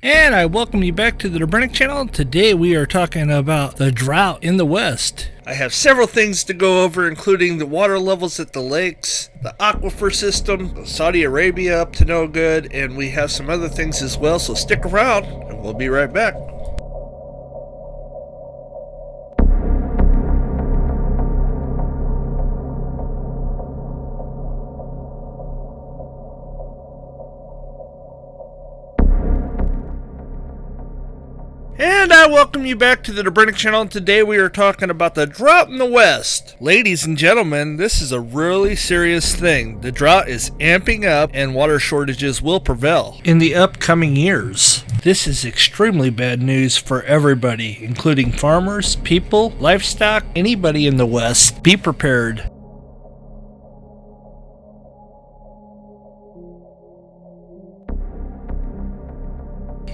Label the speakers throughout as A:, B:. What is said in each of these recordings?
A: And I welcome you back to the Dobrenic channel. Today we are talking about the drought in the West.
B: I have several things to go over, including the water levels at the lakes, the Aquifer System, Saudi Arabia up to no good, and we have some other things as well, so stick around and we'll be right back. And I welcome you back to the Dobrenic channel. Today we are talking about the drought in the West. Ladies and gentlemen, this is a really serious thing. The drought is amping up and water shortages will prevail in the upcoming years. This is extremely bad news for everybody, including farmers, people, livestock, anybody in the West. Be prepared.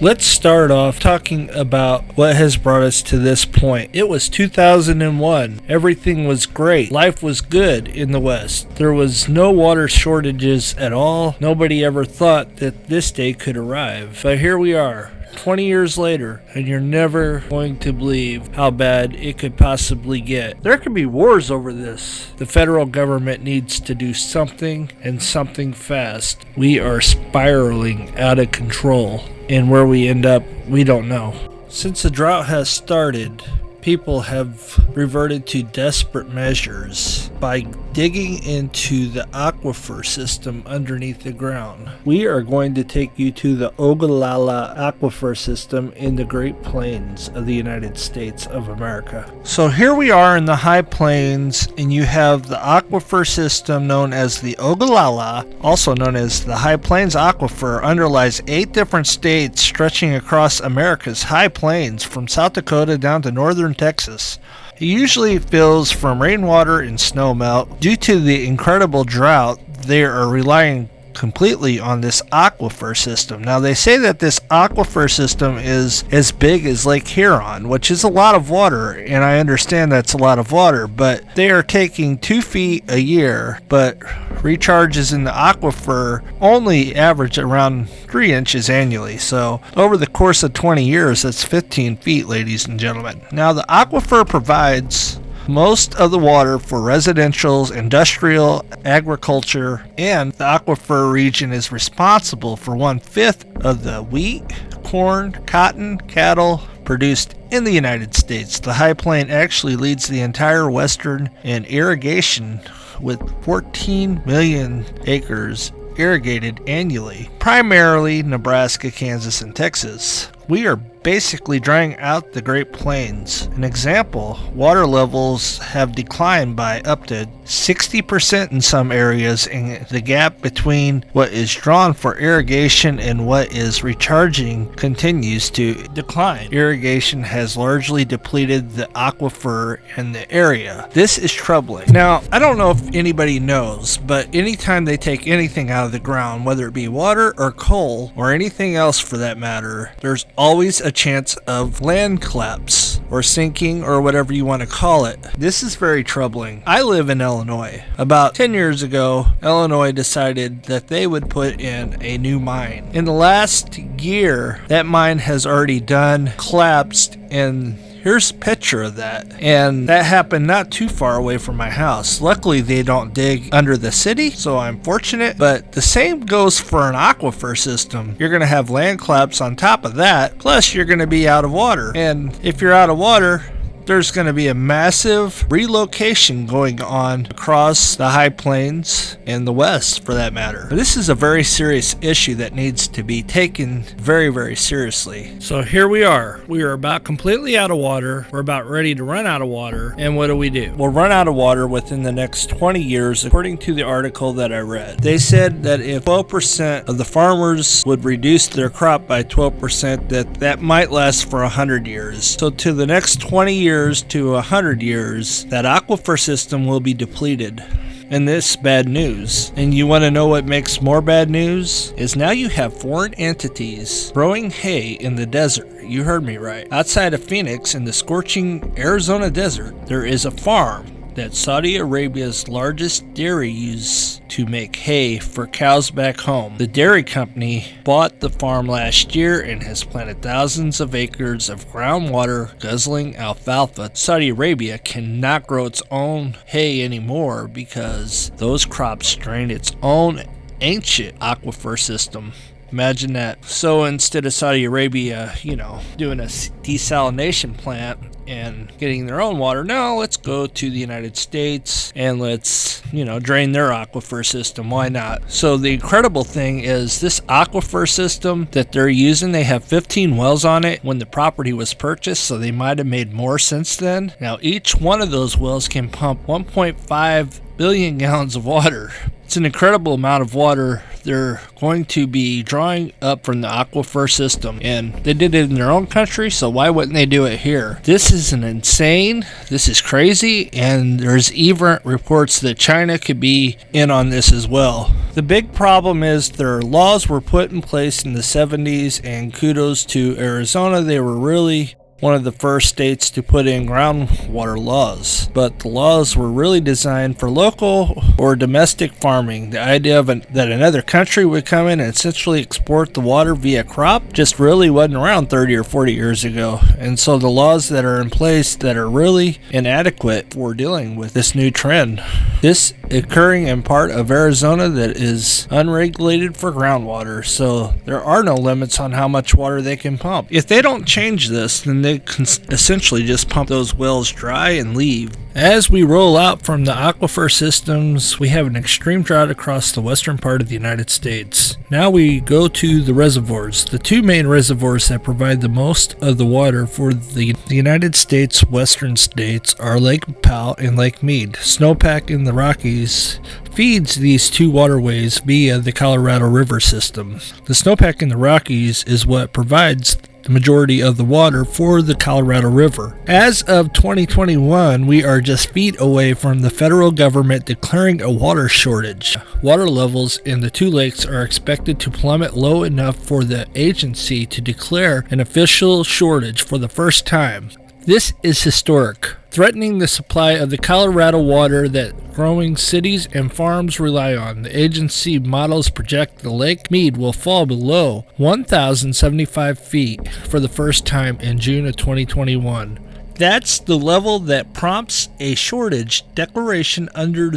B: Let's start off talking about what has brought us to this point. It was 2001. Everything was great. Life was good in the West. There was no water shortages at all. Nobody ever thought that this day could arrive. But here we are, 20 years later, and you're never going to believe how bad it could possibly get. There could be wars over this. The federal government needs to do something, and something fast. We are spiraling out of control. And where we end up, we don't know. Since the drought has started, people have reverted to desperate measures by digging into the aquifer system underneath the ground. We are going to take you to the Ogallala Aquifer System in the Great Plains of the United States of America. So here we are in the high plains, and you have the aquifer system known as the Ogallala, also known as the High Plains Aquifer, underlies 8 different states stretching across America's high plains from South Dakota down to northern Texas. It usually fills from rainwater and snowmelt. Due to the incredible drought, they are relying completely on this aquifer system. Now, they say that this aquifer system is as big as Lake Huron, which is a lot of water, and I understand that's a lot of water, but they are taking 2 feet a year, but recharges in the aquifer only average around 3 inches annually. So over the course of 20 years, that's 15 feet, ladies and gentlemen. Now, the aquifer provides most of the water for residential, industrial, agriculture, and the aquifer region is responsible for 1/5 of the wheat, corn, cotton, cattle produced in the United States. The High Plain actually leads the entire western in irrigation with 14 million acres irrigated annually, primarily Nebraska, Kansas, and Texas. We are basically drying out the Great Plains. An example, water levels have declined by up to 60% in some areas, and the gap between what is drawn for irrigation and what is recharging continues to decline. Irrigation has largely depleted the aquifer in the area. This is troubling. Now, I don't know if anybody knows, but anytime they take anything out of the ground, whether it be water or coal or anything else for that matter, there's always a chance of land collapse or sinking or whatever you want to call it. This is very troubling. I live in Illinois. About 10 years ago, Illinois decided that they would put in a new mine. In the last year, that mine has already collapsed, and here's a picture of that. And that happened not too far away from my house. Luckily, they don't dig under the city, so I'm fortunate. But the same goes for an aquifer system. You're going to have land collapse on top of that, plus you're going to be out of water. And if you're out of water, there's going to be a massive relocation going on across the high plains and the West, for that matter. This is a very serious issue that needs to be taken very, very seriously. So here we are. We are about completely out of water. We're about ready to run out of water. And what do? We'll run out of water within the next 20 years, according to the article that I read. They said that if 12% of the farmers would reduce their crop by 12%, that might last for 100 years. So to the next 20 years to 100 years, that aquifer system will be depleted. And this bad news. And you want to know what makes more bad news? Is now you have foreign entities growing hay in the desert. You heard me right. Outside of Phoenix in the scorching Arizona desert, there is a farm that Saudi Arabia's largest dairy uses to make hay for cows back home. The dairy company bought the farm last year and has planted thousands of acres of groundwater guzzling alfalfa. Saudi Arabia cannot grow its own hay anymore because those crops drain its own ancient aquifer system. Imagine that. So instead of Saudi Arabia, doing a desalination plant and getting their own water, no, let's go to the United States and let's, drain their aquifer system. Why not? So the incredible thing is this aquifer system that they're using, they have 15 wells on it when the property was purchased, so they might have made more since then. Now each one of those wells can pump 1.5 billion gallons of water. It's an incredible amount of water they're going to be drawing up from the aquifer system, and they did it in their own country, so why wouldn't they do it here? This is this is crazy, and there's even reports that China could be in on this as well. The big problem is their laws were put in place in the 70s, and kudos to Arizona, they were really one of the first states to put in groundwater laws, but the laws were really designed for local or domestic farming. The idea of that another country would come in and essentially export the water via crop just really wasn't around 30 or 40 years ago, and so the laws that are in place that are really inadequate for dealing with this new trend. This occurring in part of Arizona that is unregulated for groundwater, so there are no limits on how much water they can pump. If they don't change this, then they can essentially just pump those wells dry and leave. As we roll out from the aquifer systems, we have an extreme drought across the western part of the United States. Now we go to the reservoirs. The two main reservoirs that provide the most of the water for the United States western states are Lake Powell and Lake Mead. Snowpack in the Rockies feeds these two waterways via the Colorado River system. The snowpack in the Rockies is what provides the majority of the water for the Colorado River. As of 2021, we are just feet away from the federal government declaring a water shortage. Water levels in the two lakes are expected to plummet low enough for the agency to declare an official shortage for the first time. This is historic, threatening the supply of the Colorado water that growing cities and farms rely on. The agency models project the Lake Mead will fall below 1,075 feet for the first time in June of 2021. That's the level that prompts a shortage declaration under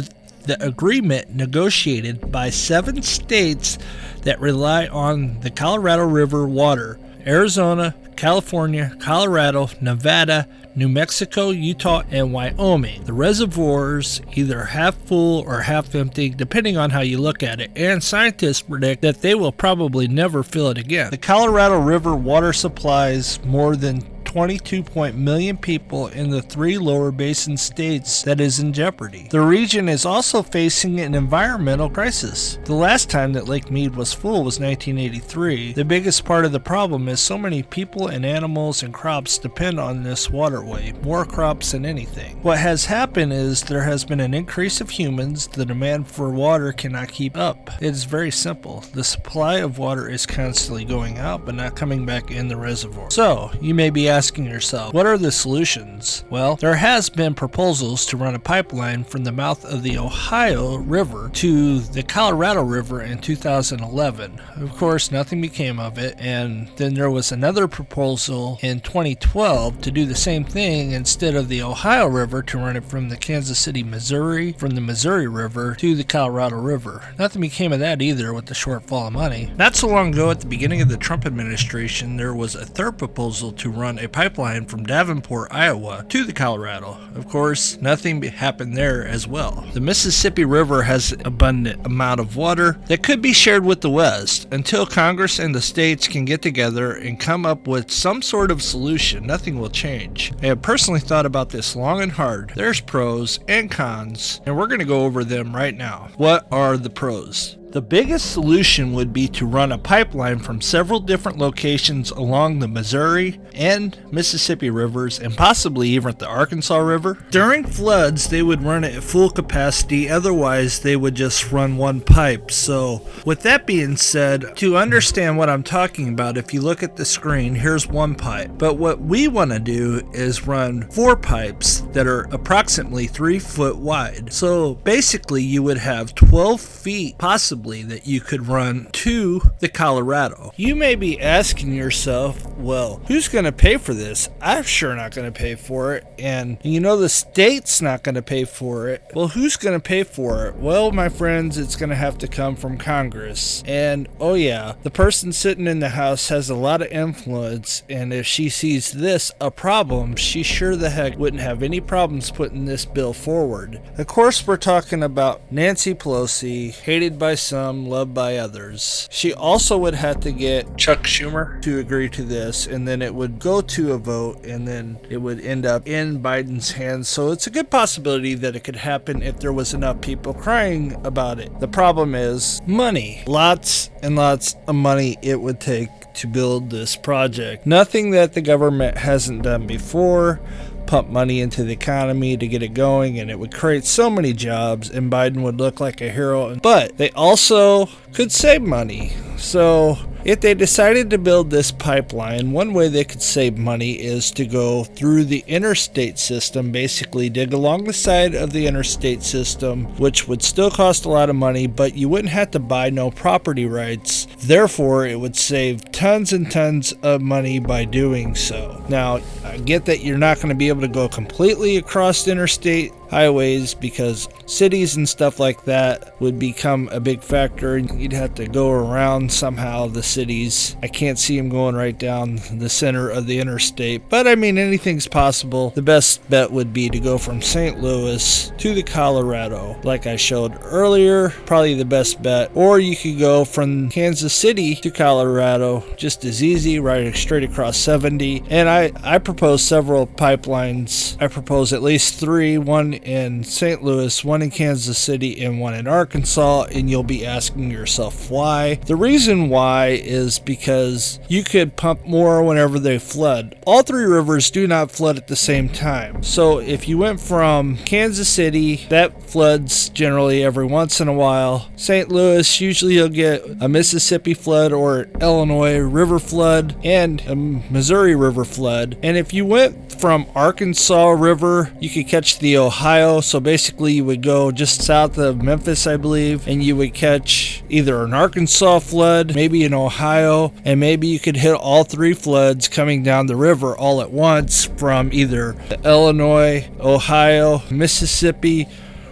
B: the agreement negotiated by 7 states that rely on the Colorado River water: Arizona, California, Colorado, Nevada, New Mexico, Utah, and Wyoming. The reservoirs either half full or half empty, depending on how you look at it, and scientists predict that they will probably never fill it again. The Colorado River water supplies more than 22 million people in the 3 lower basin states that is in jeopardy. The region is also facing an environmental crisis. The last time that Lake Mead was full was 1983. The biggest part of the problem is so many people and animals and crops depend on this waterway, more crops than anything. What has happened is there has been an increase of humans. The demand for water cannot keep up. It is very simple. The supply of water is constantly going out but not coming back in the reservoir. So you may be asking yourself, what are the solutions? Well, there has been proposals to run a pipeline from the mouth of the Ohio River to the Colorado River in 2011. Of course, nothing became of it, and then there was another proposal in 2012 to do the same thing instead of the Ohio River, to run it from the Kansas City, Missouri, from the Missouri River to the Colorado River. Nothing became of that either with the shortfall of money. Not so long ago, at the beginning of the Trump administration, there was a third proposal to run a pipeline from Davenport, Iowa to the Colorado. Of course, nothing happened there as well. The Mississippi River has an abundant amount of water that could be shared with the West. Until Congress and the states can get together and come up with some sort of solution, nothing will change. I have personally thought about this long and hard. There's pros and cons, and we're going to go over them right now. What are the pros? The biggest solution would be to run a pipeline from several different locations along the Missouri and Mississippi rivers, and possibly even the Arkansas River. During floods, they would run it at full capacity, otherwise they would just run one pipe. So with that being said, to understand what I'm talking about, if you look at the screen, here's one pipe. But what we want to do is run 4 pipes that are approximately 3 foot wide. So basically you would have 12 feet possibly that you could run to the Colorado. You may be asking yourself, well, who's going to pay for this? I'm sure not going to pay for it. And you know the state's not going to pay for it. Well, who's going to pay for it? Well, my friends, it's going to have to come from Congress. And oh yeah, the person sitting in the House has a lot of influence, and if she sees this a problem, she sure the heck wouldn't have any problems putting this bill forward. Of course, we're talking about Nancy Pelosi, hated by some, loved by others. She also would have to get Chuck Schumer to agree to this, and then it would go to a vote, and then it would end up in Biden's hands. So it's a good possibility that it could happen if there was enough people crying about it. The problem is money. Lots and lots of money it would take to build this project. Nothing that the government hasn't done before. Pump money into the economy to get it going, and it would create so many jobs, and Biden would look like a hero. But they also could save money. So if they decided to build this pipeline, one way they could save money is to go through the interstate system, basically dig along the side of the interstate system, which would still cost a lot of money, but you wouldn't have to buy no property rights. Therefore, it would save tons and tons of money by doing so. Now, I get that you're not going to be able to go completely across interstate highways because cities and stuff like that would become a big factor. You'd have to go around somehow the cities. I can't see them going right down the center of the interstate, but I mean, anything's possible. The best bet would be to go from St. Louis to the Colorado, like I showed earlier, probably the best bet. Or you could go from Kansas City to Colorado, just as easy, right straight across 70. And I propose several pipelines. I propose at least 3, one in St. Louis, one in Kansas City, and one in Arkansas. And you'll be asking yourself why. The reason why is because you could pump more whenever they flood. All 3 rivers do not flood at the same time. So if you went from Kansas City, that floods generally every once in a while. St. Louis, usually you'll get a Mississippi flood or Illinois river flood and a Missouri river flood. And if you went from Arkansas River, you could catch the Ohio. So basically you would go just south of Memphis, I believe, and you would catch either an Arkansas flood, maybe an Ohio, and maybe you could hit all 3 floods coming down the river all at once from either Illinois, Ohio, Mississippi,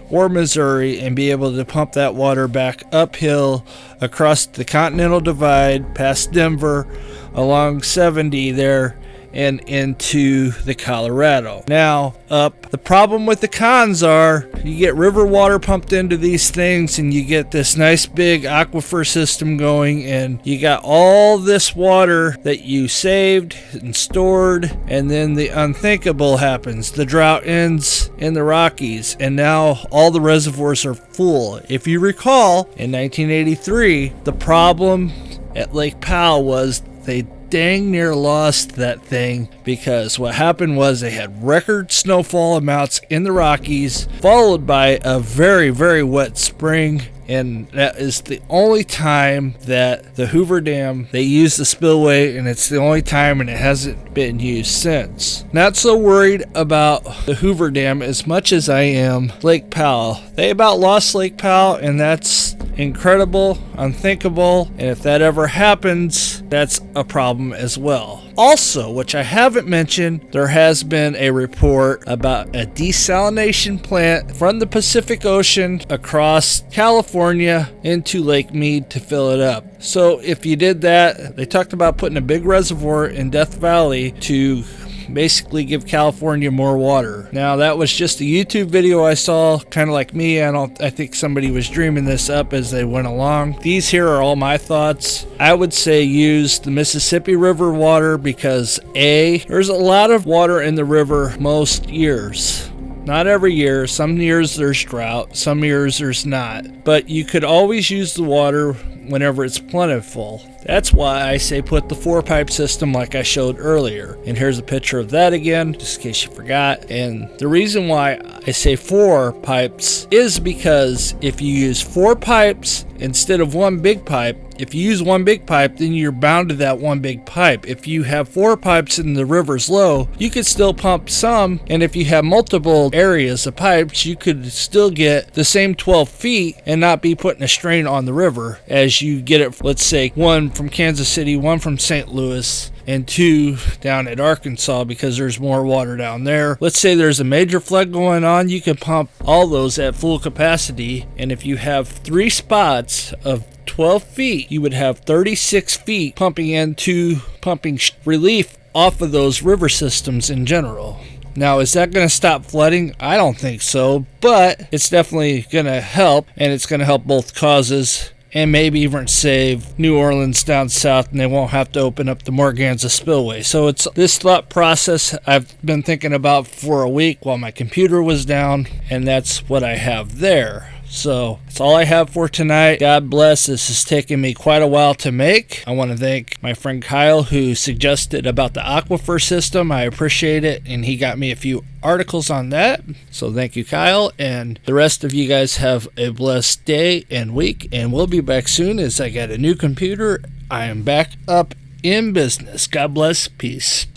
B: or Missouri, and be able to pump that water back uphill across the Continental Divide, past Denver, along 70 there, and into the Colorado. Now, the problem with the cons are you get river water pumped into these things, and you get this nice big aquifer system going, and you got all this water that you saved and stored, and then the unthinkable happens. The drought ends in the Rockies, and now all the reservoirs are full. If you recall, in 1983, the problem at Lake Powell was they dang near lost that thing, because what happened was they had record snowfall amounts in the Rockies, followed by a very, very wet spring. And that is the only time that the Hoover Dam, they used the spillway, and it's the only time, and it hasn't been used since. Not so worried about the Hoover Dam as much as I am Lake Powell. They about lost Lake Powell, and that's incredible, unthinkable, and if that ever happens, that's a problem as well. Also, which I haven't mentioned, there has been a report about a desalination plant from the Pacific Ocean across California into Lake Mead to fill it up. So if you did that, they talked about putting a big reservoir in Death Valley to basically give California more water. Now, that was just a YouTube video I saw, kind of like me. I think somebody was dreaming this up as they went along. These here are all my thoughts. I would say use the Mississippi River water because A, there's a lot of water in the river most years. Not every year. Some years there's drought, some years there's not. But you could always use the water whenever it's plentiful. That's why I say put the 4-pipe system like I showed earlier. And here's a picture of that again, just in case you forgot. And the reason why I say 4 pipes is because if you use 4 pipes instead of one big pipe, if you use one big pipe, then you're bound to that one big pipe. If you have 4 pipes and the river's low, you could still pump some. And if you have multiple areas of pipes, you could still get the same 12 feet and not be putting a strain on the river as you get it, let's say, one from Kansas City, one from St. Louis, and 2 down at Arkansas because there's more water down there. Let's say there's a major flood going on, you can pump all those at full capacity. And if you have 3 spots of 12 feet, you would have 36 feet pumping relief off of those river systems in general. Now, is that going to stop flooding? I don't think so, but it's definitely going to help, and it's going to help both causes and maybe even save New Orleans down south, and they won't have to open up the Morganza spillway. So it's this thought process I've been thinking about for a week while my computer was down, and that's what I have there. So that's all I have for tonight. God bless. This has taken me quite a while to make. I want to thank my friend Kyle who suggested about the Aquifer System. I appreciate it, and he got me a few articles on that. So thank you, Kyle, and the rest of you guys have a blessed day and week, and we'll be back soon as I got a new computer. I am back up in business. God bless. Peace.